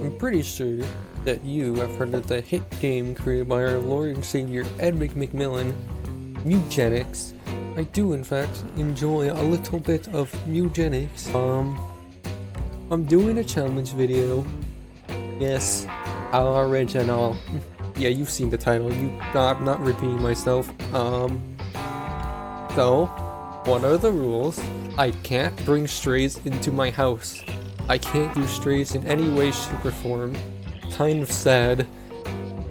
I'm pretty sure that you have heard of the hit game created by our Lord and Savior Ed McMillan, Mewgenics. I do in fact enjoy a little bit of Mewgenics. I'm doing a challenge video. Yes, original. Yeah, you've seen the title. I'm not repeating myself. So, what are the rules? I can't bring strays into my house. I can't do strays in any way, shape, or form. Kind of sad.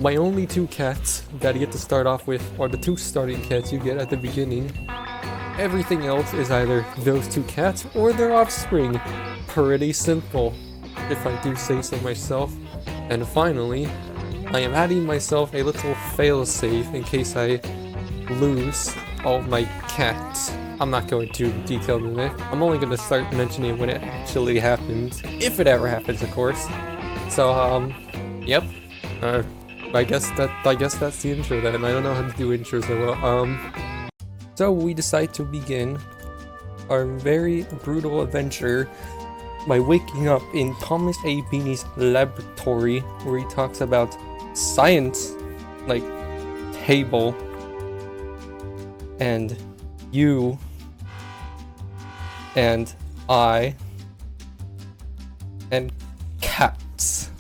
My only two cats that I get to start off with are the two starting cats you get at the beginning. Everything else is either those two cats or their offspring. Pretty simple, if I do say so myself. And finally, I am adding myself a little failsafe in case I lose all my cats. I'm not going to detail it. I'm only going to start mentioning when it actually happens. If it ever happens, of course. So, yep. I guess that's the intro then. I don't know how to do intros so well. So we decide to begin our very brutal adventure by waking up in Thomas A. Beanie's laboratory, where he talks about science, like table, and you, and I, and cats.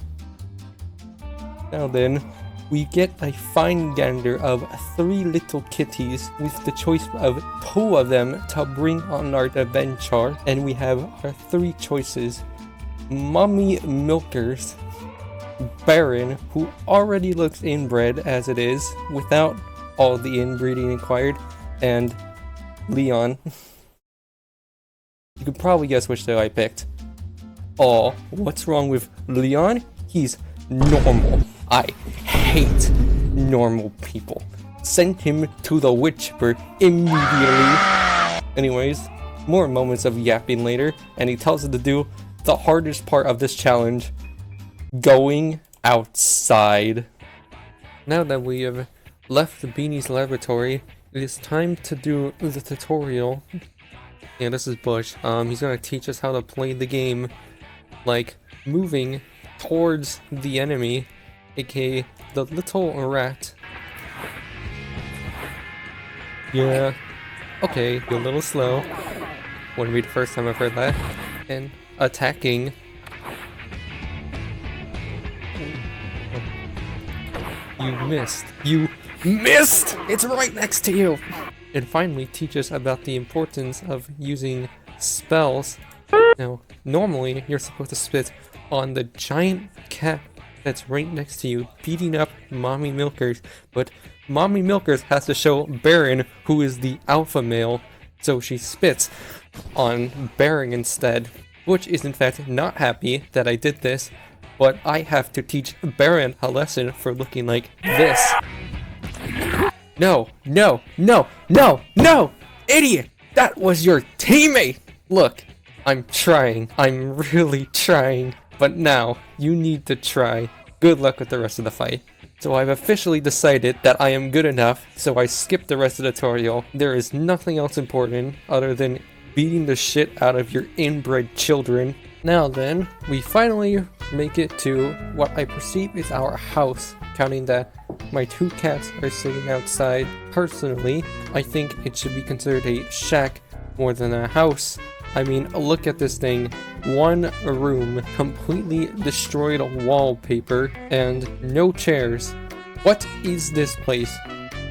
Now then, we get a fine gander of 3 little kitties with the choice of 2 of them to bring on our adventure, and we have our 3 choices. Mommy Milkers, Baron, who already looks inbred as it is, without all the inbreeding acquired, and Leon. You could probably guess which though I picked. Oh, what's wrong with Leon? He's normal. I hate normal people. Send him to the Witchburg immediately. Anyways, more moments of yapping later, and he tells us to do the hardest part of this challenge: going outside. Now that we have left the Beanie's laboratory, it is time to do the tutorial. Yeah, this is Bush. He's gonna teach us how to play the game, like moving towards the enemy, aka the little rat. Yeah, okay, you're a little slow. Wouldn't be the first time I've heard that. And attacking. You missed. You missed! It's right next to you! And finally teach us about the importance of using spells. Now, normally you're supposed to spit on the giant cat that's right next to you, beating up Mommy Milkers, but Mommy Milkers has to show Baron, who is the alpha male, so she spits on Baron instead, which is in fact not happy that I did this, but I have to teach Baron a lesson for looking like this. No, no, no, no, no! Idiot! That was your teammate! Look, I'm trying. I'm really trying. But now, you need to try. Good luck with the rest of the fight. So I've officially decided that I am good enough, so I skipped the rest of the tutorial. There is nothing else important other than beating the shit out of your inbred children. Now then, we finally make it to what I perceive is our house, counting that my 2 cats are sitting outside. Personally, I think it should be considered a shack more than a house. I mean, look at this thing. 1 room, completely destroyed wallpaper, and no chairs. What is this place?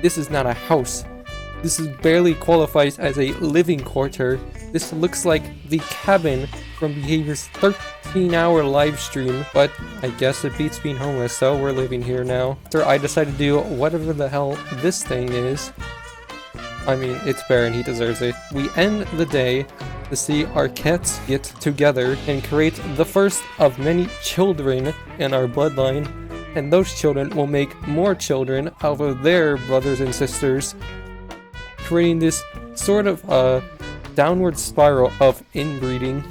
This is not a house. This is barely qualifies as a living quarter. This looks like the cabin from Behavior's 13-hour live stream, but I guess it beats being homeless, so we're living here now. So I decided to do whatever the hell this thing is. I mean, it's Baron, he deserves it. We end the day to see our cats get together and create the first of many children in our bloodline, and those children will make more children out of their brothers and sisters, creating this sort of downward spiral of inbreeding.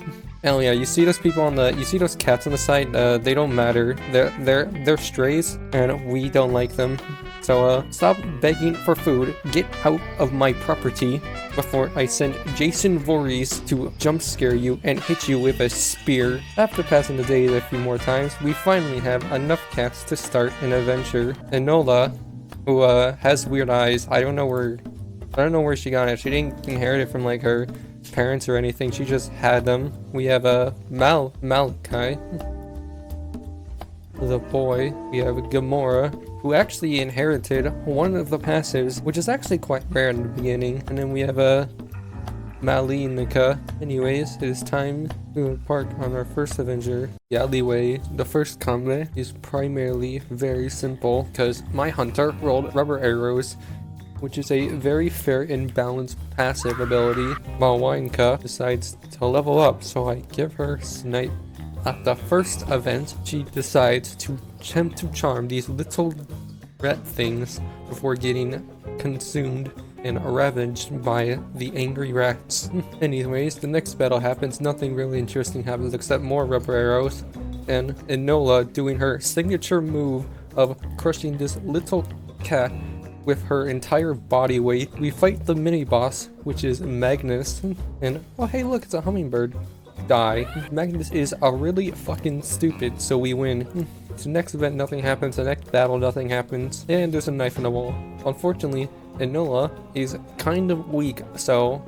Oh yeah, you see those people on the, you see those cats on the side? They don't matter. They're strays, and we don't like them. So, stop begging for food, get out of my property before I send Jason Voorhees to jump scare you and hit you with a spear. After passing the day a few more times, we finally have enough cats to start an adventure. Enola, who has weird eyes, I don't know where she got it. She didn't inherit it from like her parents or anything, she just had them. We have Malachi, the boy. We have Gamora, who actually inherited one of the passives, which is actually quite rare in the beginning. And then we have Malinika. Anyways, it is time to embark on our first adventure, the alleyway. The first combat is primarily very simple, because my hunter rolled rubber arrows, which is a very fair and balanced passive ability, while Wineka decides to level up, so I give her Snipe. At the first event, she decides to attempt to charm these little rat things before getting consumed and ravaged by the angry rats. Anyways, the next battle happens. Nothing really interesting happens except more rubber arrows, and Enola doing her signature move of crushing this little cat with her entire body weight. We fight the mini boss, which is Magnus, and oh hey look, it's a hummingbird. Die. Magnus is a really fucking stupid, so we win. The next event, nothing happens. The next battle, nothing happens. And there's a knife in the wall. Unfortunately, Enola is kind of weak, so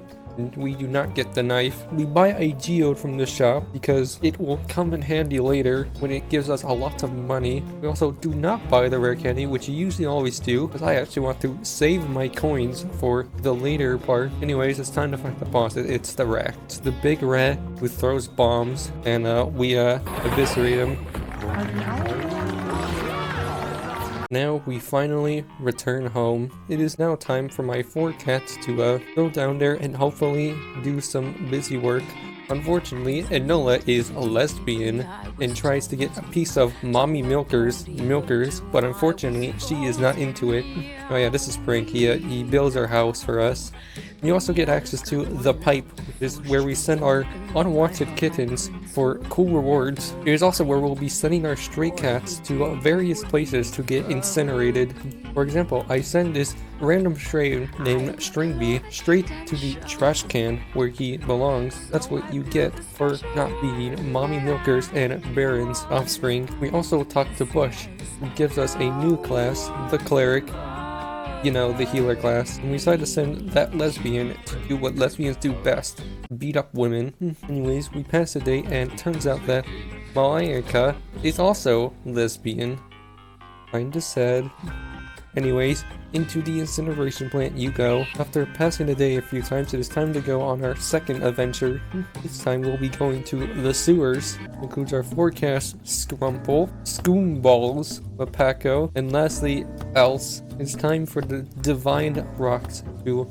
we do not get the knife. We buy a geode from the shop because it will come in handy later when it gives us a lot of money. We also do not buy the rare candy, which you usually always do, because I actually want to save my coins for the later part. Anyways, it's time to fight the boss. It's the rat. It's the big rat who throws bombs, and we eviscerate him. Now we finally return home. It is now time for my 4 cats to go down there and hopefully do some busy work. Unfortunately, Enola is a lesbian and tries to get a piece of Mommy Milker's milkers, but unfortunately she is not into it. Oh yeah, this is Frank. He builds our house for us. You also get access to the pipe, which is where we send our unwanted kittens for cool rewards. It is also where we'll be sending our stray cats to various places to get incinerated. For example, I send this random stray named Stringbee straight to the trash can where he belongs. That's what you get for not being Mommy Milkers and Baron's offspring. We also talk to Bush, who gives us a new class, the Cleric. You know, the healer class. And we decided to send that lesbian to do what lesbians do best, beat up women. Anyways, we pass the day and it turns out that Malaika is also lesbian. Kinda sad. Anyways, into the incineration plant you go. After passing the day a few times, it is time to go on our second adventure. This time we'll be going to the sewers. It includes our forecast Scrumple, Scoomballs, Mapaco, and lastly, Else. It's time for the Divine Rocks to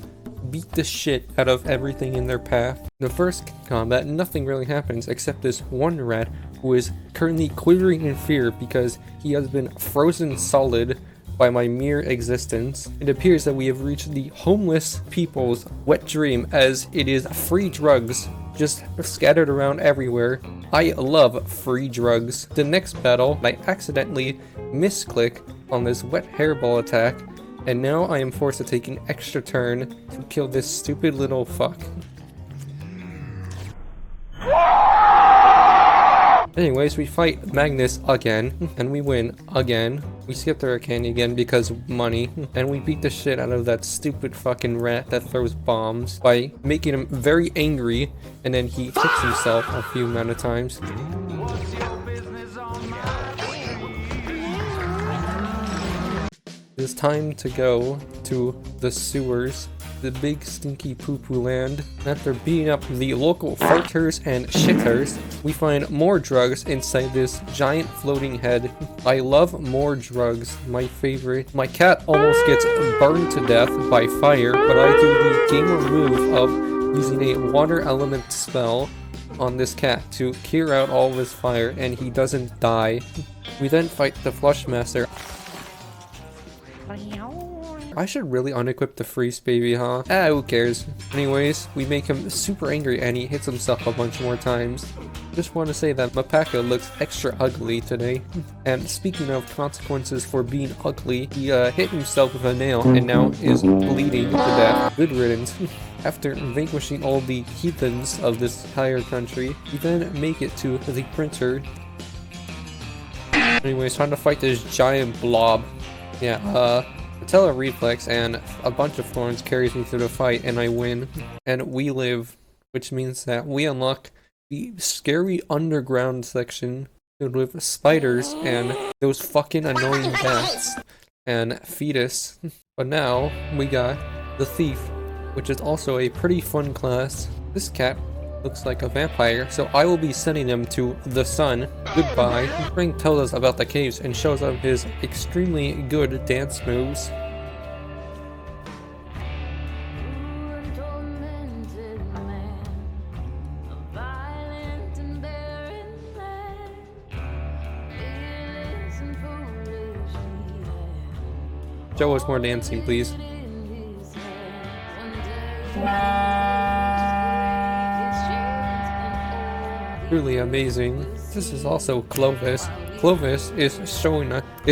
beat the shit out of everything in their path. The first combat, nothing really happens except this one rat who is currently quivering in fear because he has been frozen solid by my mere existence. It appears that we have reached the homeless people's wet dream, as it is free drugs just scattered around everywhere. I love free drugs. The next battle, I accidentally misclick on this wet hairball attack, and now I am forced to take an extra turn to kill this stupid little fuck. Anyways, we fight Magnus again, and we win again. We skip the rare candy again because money, and we beat the shit out of that stupid fucking rat that throws bombs by making him very angry, and then he kicks himself a few amount of times. It's time to go to the sewers, the big stinky poo-poo land. After beating up the local farters and shitters, we find more drugs inside this giant floating head. I love more drugs, my favorite. My cat almost gets burned to death by fire, but I do the gamer move of using a water element spell on this cat to clear out all of his fire, and he doesn't die. We then fight the Flush Master. I should really unequip the freeze baby, huh? Ah, who cares? Anyways, we make him super angry and he hits himself a bunch more times. Just want to say that Mapaka looks extra ugly today. And speaking of consequences for being ugly, he hit himself with a nail and now is bleeding to death. Good riddance. After vanquishing all the heathens of this entire country, we then make it to the printer. Anyways, time to fight this giant blob. Yeah, Patella reflex and a bunch of thorns carries me through the fight and I win. And we live, which means that we unlock the scary underground section filled with spiders and those fucking annoying bats and fetus. But now we got the thief, which is also a pretty fun class. This cat looks like a vampire, so I will be sending him to the sun. Goodbye. Frank tells us about the caves and shows us his extremely good dance moves. Show us more dancing, please. Truly amazing. This is also Clovis. Clovis is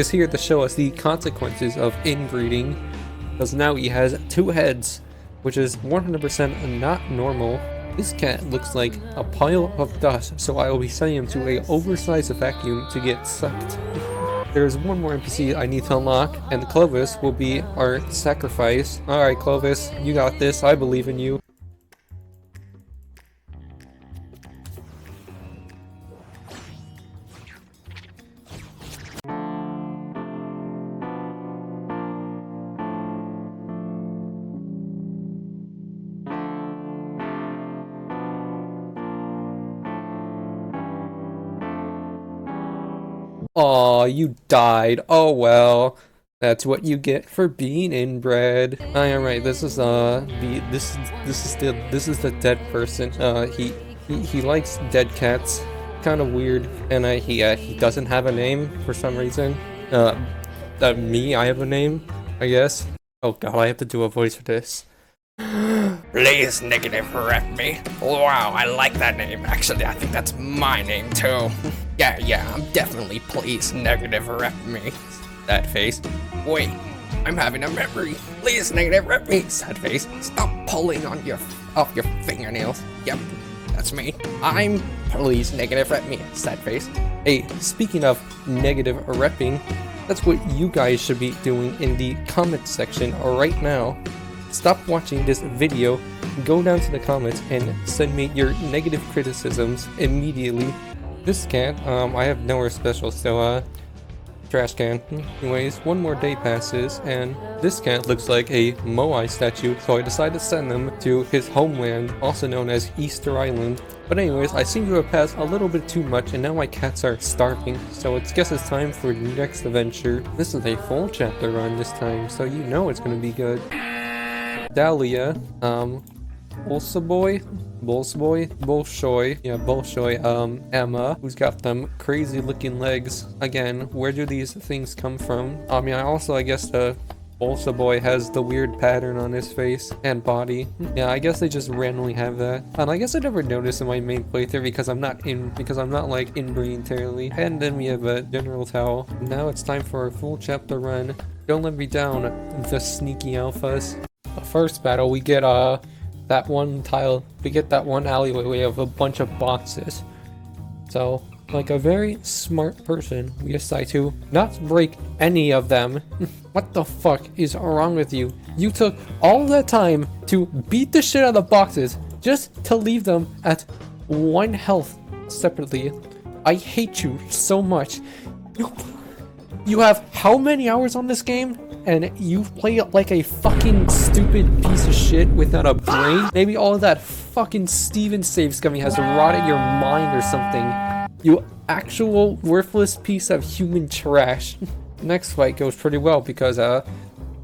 here to show us the consequences of inbreeding, because now he has 2 heads, which is 100% not normal. This cat looks like a pile of dust, so I will be sending him to a oversized vacuum to get sucked. There's one more NPC I need to unlock, and Clovis will be our sacrifice. Alright Clovis, you got this, I believe in you. Aw, you died. Oh well. That's what you get for being inbred. Alright, this is the dead person. He likes dead cats. Kind of weird. And he doesn't have a name for some reason. Me, I have a name, I guess. Oh god, I have to do a voice for this. Please negative rep me. Wow, I like that name. Actually, I think that's my name too. Yeah, I'm definitely please negative rep me. Sad face. Wait, I'm having a memory. Please negative rep me. Sad face. Stop pulling on off your fingernails. Yep, that's me. I'm please negative rep me. Sad face. Hey, speaking of negative repping, that's what you guys should be doing in the comment section right now. Stop watching this video, go down to the comments and send me your negative criticisms immediately. This cat, I have nowhere special, so trash can. Anyways, one more day passes and this cat looks like a Moai statue, so I decided to send him to his homeland, also known as Easter Island. But anyways, I seem to have passed a little bit too much and now my cats are starving, so guess it's time for the next adventure. This is a full chapter run this time, so you know it's gonna be good. Dahlia, Bolshoy, Emma, who's got them crazy looking legs. Again, where do these things come from? I guess the Bolshoy has the weird pattern on his face and body. Yeah, I guess they just randomly have that. And I guess I never noticed in my main playthrough because I'm not like inbreeding entirely. And then we have a general towel. Now it's time for our full chapter run. Don't let me down, the sneaky alphas. The first battle, we get that one alleyway of a bunch of boxes. So, like a very smart person, we decide to not break any of them. What the fuck is wrong with you? You took all that time to beat the shit out of the boxes just to leave them at 1 health separately. I hate you so much. You have how many hours on this game? And you play like a fucking stupid piece of shit without a brain? Maybe all of that fucking Steven save scummy has rotted your mind or something. You actual worthless piece of human trash. Next fight goes pretty well because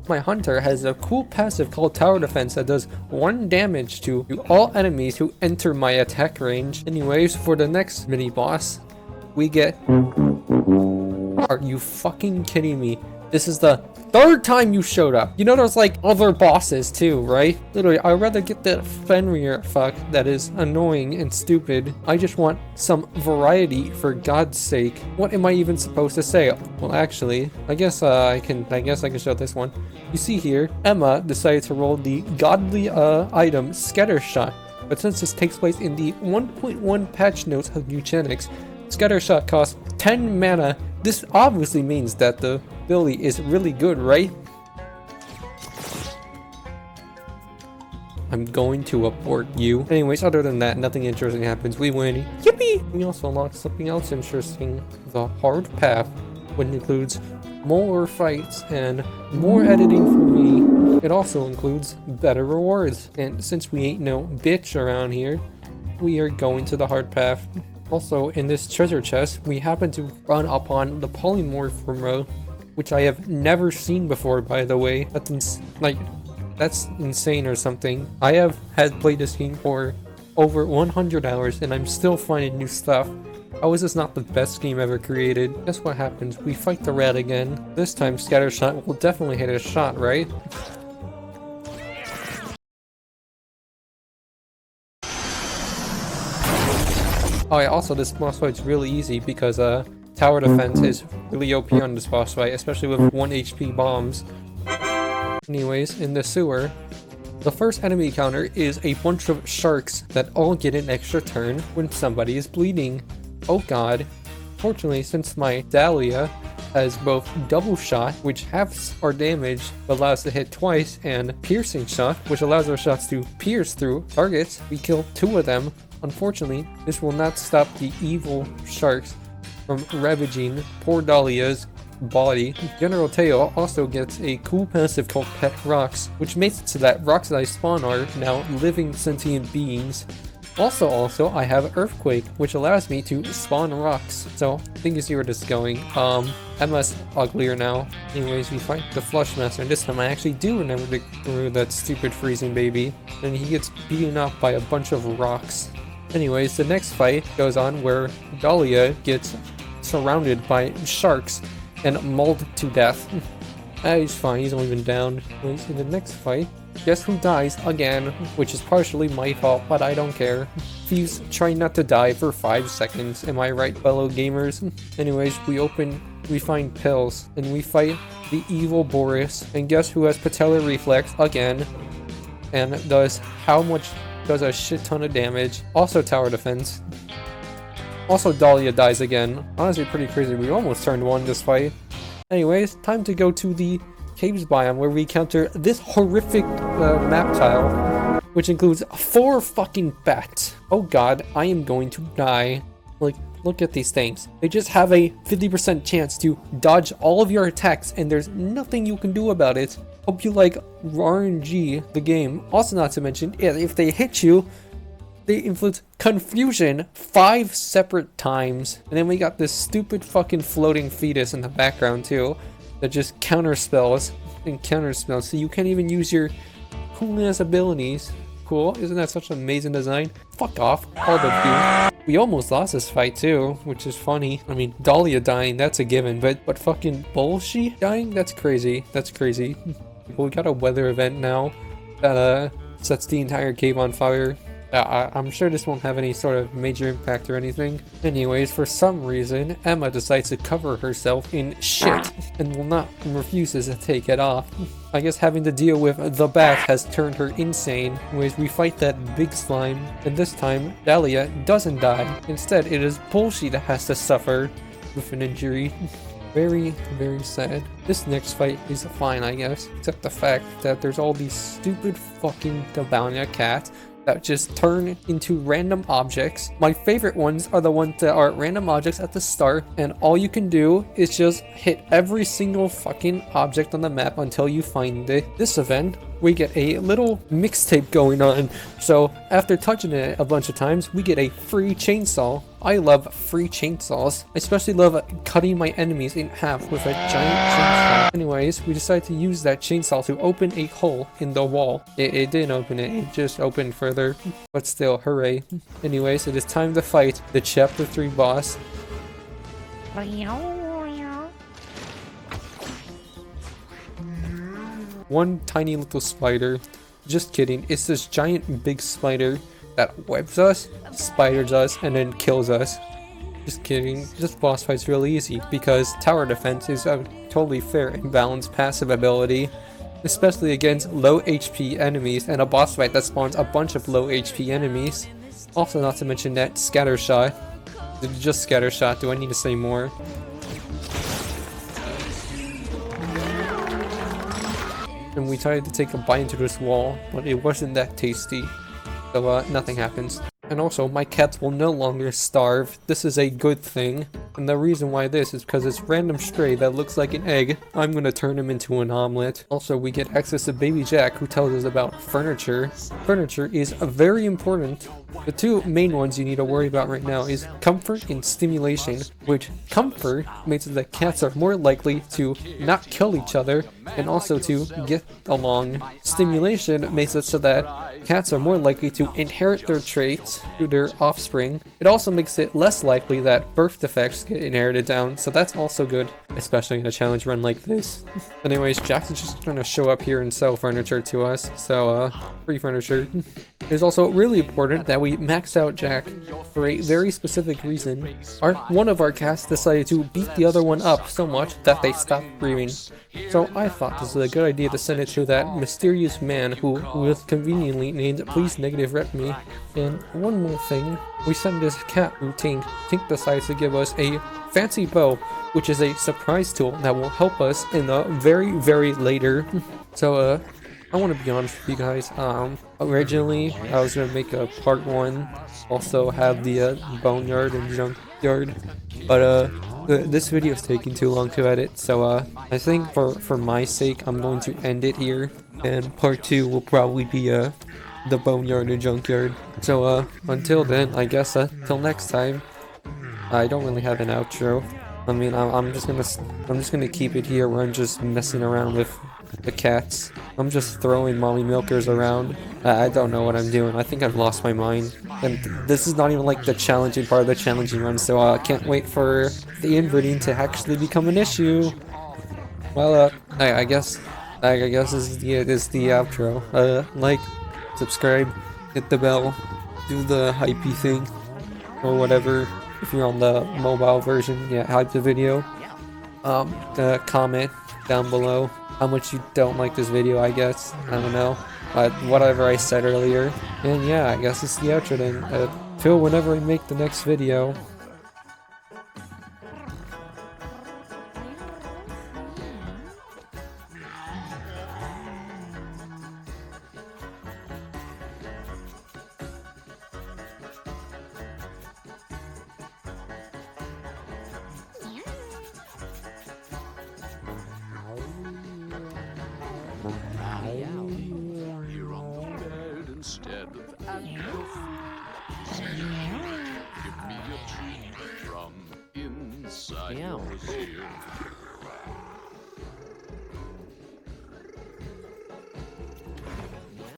my hunter has a cool passive called Tower Defense that does 1 damage to all enemies who enter my attack range. Anyways, for the next mini boss, we get... Are you fucking kidding me? This is the third time you showed up. You know there's like other bosses too, right? Literally, I'd rather get that Fenrir fuck that is annoying and stupid. I just want some variety for God's sake. What am I even supposed to say? Well, actually, I guess I can show this one. You see here, Emma decided to roll the godly item Scatter Shot. But since this takes place in the 1.1 patch notes of Mewgenics, Scatter Shot costs 10 mana. This obviously means that the ability is really good, right? I'm going to abort you. Anyways, other than that, nothing interesting happens. We win. Yippee! We also unlock something else interesting. The hard path, which includes more fights and more editing for me. It also includes better rewards. And since we ain't no bitch around here, we are going to the hard path. Also, in this treasure chest, we happen to run upon the polymorph remote, which I have never seen before, by the way. That's insane or something. I have played this game for over 100 hours, and I'm still finding new stuff. How is this not the best game ever created? Guess what happens? We fight the rat again. This time, Scatter Shot will definitely hit a shot, right? Oh yeah, also this boss fight's really easy because tower defense is really OP on this boss fight, especially with 1 HP bombs. Anyways, in the sewer, the first enemy encounter is a bunch of sharks that all get an extra turn when somebody is bleeding. Oh god. Fortunately, since my Dahlia has both double shot, which halves our damage but allows to hit twice, and piercing shot, which allows our shots to pierce through targets, we kill 2 of them. Unfortunately, this will not stop the evil sharks from ravaging poor Dahlia's body. General Teo also gets a cool passive called Pet Rocks, which makes it so that rocks that I spawn are now living sentient beings. Also, I have Earthquake, which allows me to spawn rocks. So, I think you see where this is going. Emma's uglier now. Anyways, we fight the Flushmaster, and this time I actually do remember to remove that stupid freezing baby. And he gets beaten up by a bunch of rocks. Anyways, the next fight goes on where Dahlia gets surrounded by sharks and mauled to death. He's fine, he's only been down. Anyways, in the next fight, guess who dies again, which is partially my fault, but I don't care. Thieves try not to die for 5 seconds, am I right, fellow gamers? Anyways, we find pills, and we fight the evil Boris, and guess who has patellar reflex again, and does a shit ton of damage. Also tower defense. Also Dahlia dies again. Honestly pretty crazy, we almost turned 1 this fight. Anyways, time to go to the caves biome where we encounter this horrific map tile, which includes 4 fucking bats. Oh god, I am going to die. Like, look at these things. They just have a 50% chance to dodge all of your attacks, and there's nothing you can do about it. Hope you like RNG, the game. Also, not to mention, if they hit you, they inflict confusion 5 separate times. And then we got this stupid fucking floating fetus in the background too, that just counterspells, so you can't even use your cool-ass abilities. Cool, isn't that such an amazing design? Fuck off, all the you. We almost lost this fight too, which is funny. I mean, Dahlia dying, that's a given, but fucking Bolshi dying? That's crazy, that's crazy. We got a weather event now that sets the entire cave on fire. I'm sure this won't have any sort of major impact or anything. Anyways, for some reason, Emma decides to cover herself in shit and refuses to take it off. I guess having to deal with the bat has turned her insane. Anyways, we fight that big slime, and this time, Dahlia doesn't die. Instead, it is Bolshi that has to suffer with an injury. Very, very sad. This next fight is fine, I guess, except the fact that there's all these stupid fucking Dabania cats that just turn into random objects. My favorite ones are the ones that are random objects at the start, and all you can do is just hit every single fucking object on the map until you find it. This event, we get a little mixtape going on, so after touching it a bunch of times, we get a free chainsaw. I love free chainsaws. I especially love cutting my enemies in half with a giant chainsaw. Anyways, we decided to use that chainsaw to open a hole in the wall. It didn't open it, it just opened further. But still, hooray. Anyways, it is time to fight the Chapter 3 boss. one tiny little spider. Just kidding, it's this giant big spider that webs us, spiders us, and then kills us. Just kidding, this boss fight's really easy because tower defense is a totally fair and balanced passive ability, especially against low HP enemies and a boss fight that spawns a bunch of low HP enemies. Also, not to mention that scatter shot. Just scatter shot, do I need to say more? And we tried to take a bite into this wall, but it wasn't that tasty. So nothing happens. And also, my cats will no longer starve. This is a good thing. And the reason why this is because this random stray that looks like an egg, I'm gonna turn him into an omelet. Also, we get access to Baby Jack, who tells us about furniture. Furniture is very important. The two main ones you need to worry about right now is comfort and stimulation, which comfort makes it that cats are more likely to not kill each other and also to get along. Stimulation makes it so that cats are more likely to inherit their traits through their offspring. It also makes it less likely that birth defects get inherited down, so that's also good, especially in a challenge run like this. Anyways, Jack's just gonna show up here and sell furniture to us, so free furniture. It's also really important that we max out Jack for a very specific reason. One of our cats decided to beat the other one up so much that they stopped breathing. So I thought this was a good idea to send it to that mysterious man who was conveniently named Please Negative Rep Me. And one more thing, we sent this cat to Tink. Tink decides to give us a fancy bow, which is a surprise tool that will help us in the very later. So I want to be honest with you guys, originally I was going to make a part 1, also have the boneyard and junkyard, but this video is taking too long to edit, so I think for my sake I'm going to end it here, and part 2 will probably be the boneyard and junkyard. So until then, I guess till next time. I don't really have an outro. I mean, I'm just gonna keep it here where I'm just messing around with the cats. I'm just throwing mommy milkers around. I don't know what I'm doing. I think I've lost my mind. And this is not even like the challenging part of the challenging run, so I can't wait for the inbreeding to actually become an issue. Well, I guess this is the outro. Like, subscribe, hit the bell, do the hypey thing, or whatever. If you're on the mobile version, yeah, hype the video. Comment down below how much you don't like this video, I guess. I don't know. Whatever I said earlier. And yeah, I guess it's the outro then. Till whenever I make the next video. You're on the bed instead of at your feet. Give me a treat from inside your ear.